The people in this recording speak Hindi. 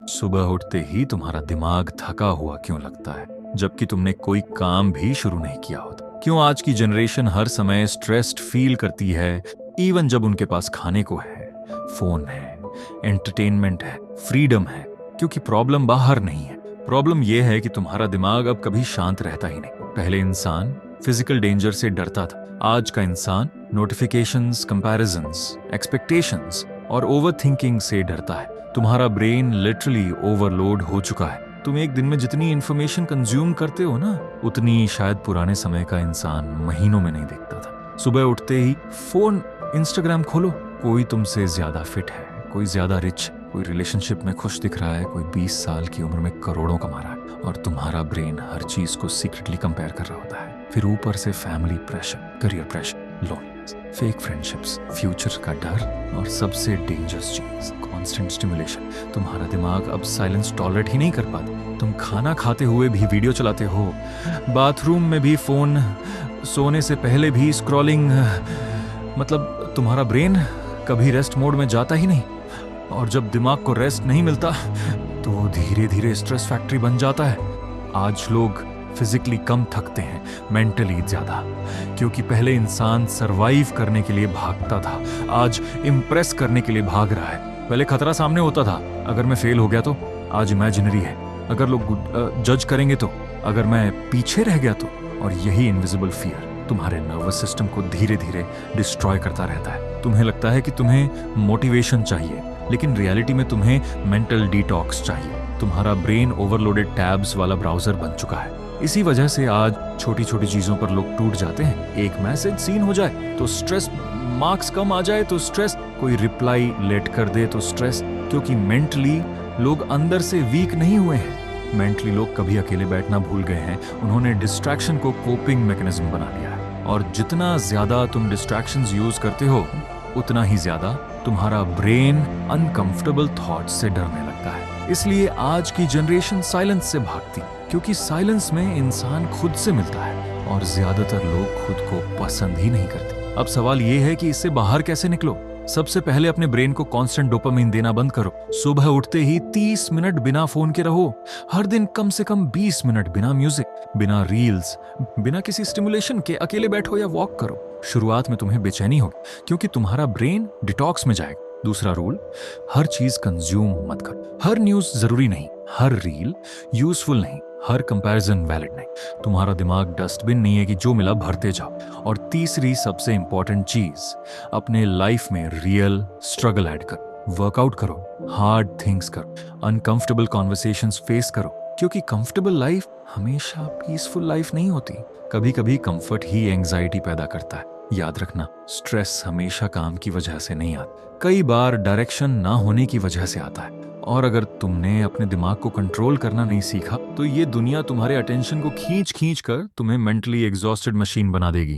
सुबह उठते ही तुम्हारा दिमाग थका हुआ क्यों लगता है, जबकि तुमने कोई काम भी शुरू नहीं किया होता? क्यों आज की जनरेशन हर समय स्ट्रेस्ड फील करती है, इवन जब उनके पास खाने को है, फोन है, एंटरटेनमेंट है, फ्रीडम है? क्योंकि प्रॉब्लम बाहर नहीं है, प्रॉब्लम यह है कि तुम्हारा दिमाग अब कभी शांत रहता ही नहीं। पहले इंसान फिजिकल डेंजर से डरता था, आज का इंसान नोटिफिकेशंस, कंपैरिजंस, एक्सपेक्टेशंस और ओवरथिंकिंग से डरता है। तुम्हारा ब्रेन लिटरली ओवरलोड हो चुका है। तुम एक दिन में जितनी इंफॉर्मेशन कंज्यूम करते हो ना, उतनी शायद पुराने समय का इंसान महीनों में नहीं देखता था। सुबह उठते ही फोन, इंस्टाग्राम खोलो, कोई तुमसे ज्यादा फिट है, कोई ज्यादा रिच, कोई रिलेशनशिप में खुश दिख रहा है, कोई 20 साल की उम्र में करोड़ों कमा रहा है, और तुम्हारा ब्रेन हर चीज को सीक्रेटली कंपेयर कर रहा होता है। फिर ऊपर से family pressure, career pressure, loneliness, fake friendships, future का डर, और सबसे डेंजरस चीज कांस्टेंट स्टिमुलेशन। तुम्हारा दिमाग अब साइलेंस टॉलरेट ही नहीं कर पाता। तुम खाना खाते हुए भी वीडियो चलाते हो, बाथरूम में भी फोन, सोने से पहले भी स्क्रॉलिंग। मतलब तुम्हारा ब्रेन कभी रेस्ट मोड में जाता ही नहीं, और जब दिमाग को रेस्ट नहीं मिलता तो धीरे धीरे स्ट्रेस फैक्ट्री बन जाता है। आज लोग फिजिकली कम थकते हैं, मेंटली ज्यादा, क्योंकि पहले इंसान सरवाइव करने के लिए भागता था, आज इम्प्रेस करने के लिए भाग रहा है। पहले खतरा सामने होता था, अगर मैं फेल हो गया तो, आज इमेजिनरी है, अगर लोग जज करेंगे तो, अगर मैं पीछे रह गया तो। और यही इनविजिबल फियर तुम्हारे नर्वस सिस्टम को धीरे धीरे डिस्ट्रॉय करता रहता है। तुम्हें लगता है कि तुम्हें मोटिवेशन चाहिए, लेकिन रियलिटी में तुम्हें मेंटल डिटॉक्स चाहिए। तुम्हारा ब्रेन ओवरलोडेड टैब्स वाला ब्राउजर बन चुका है। इसी वजह से आज छोटी छोटी चीजों पर लोग टूट जाते हैं। एक मैसेज सीन हो जाए तो स्ट्रेस, मार्क्स कम आ जाए तो स्ट्रेस, कोई रिप्लाई लेट कर दे तो स्ट्रेस, क्योंकि मेंटली लोग अंदर से वीक नहीं हुए हैं। मेंटली लोग कभी अकेले बैठना भूल गए हैं, उन्होंने डिस्ट्रैक्शन को कोपिंग मैकेनिज्म बना लिया है। और जितना ज्यादा तुम डिस्ट्रैक्शंस यूज करते हो, उतना ही ज्यादा तुम्हारा ब्रेन अनकंफर्टेबल थॉट्स से डरने लगता है। इसलिए आज की जनरेशन साइलेंस से भागती, क्योंकि साइलेंस में इंसान खुद से मिलता है, और ज्यादातर लोग खुद को पसंद ही नहीं करते। अब सवाल यह है कि इससे बाहर कैसे निकलो। सबसे पहले अपने ब्रेन को कांस्टेंट डोपामिन देना बंद करो। सुबह उठते ही 30 मिनट बिना फोन के रहो। हर दिन कम से कम 20 मिनट बिना म्यूजिक, बिना रील्स, बिना किसी स्टिमुलेशन के अकेले बैठो या वॉक करो। शुरुआत में तुम्हें बेचैनी होगी, क्योंकि तुम्हारा ब्रेन डिटॉक्स में जाएगा। दूसरा रूल, हर चीज कंज्यूम मत करो। हर न्यूज जरूरी नहीं, हर रील यूजफुल नहीं, हर कंपैरिजन वैलिड नहीं। तुम्हारा दिमाग डस्टबिन नहीं है कि जो मिला भरते जाओ। और तीसरी सबसे इंपॉर्टेंट चीज, अपने लाइफ में रियल स्ट्रगल ऐड करो। वर्कआउट करो, हार्ड थिंग्स करो, अनकंफर्टेबल कॉन्वर्सेशंस फेस करो, क्योंकि कंफर्टेबल लाइफ हमेशा पीसफुल लाइफ नहीं होती। कभी कभी कंफर्ट ही एंजाइटी पैदा करता है। याद रखना, स्ट्रेस हमेशा काम की वजह से नहीं आता, कई बार डायरेक्शन ना होने की वजह से आता है। और अगर तुमने अपने दिमाग को कंट्रोल करना नहीं सीखा, तो ये दुनिया तुम्हारे अटेंशन को खींच खींच कर तुम्हें मेंटली एग्जॉस्टेड मशीन बना देगी।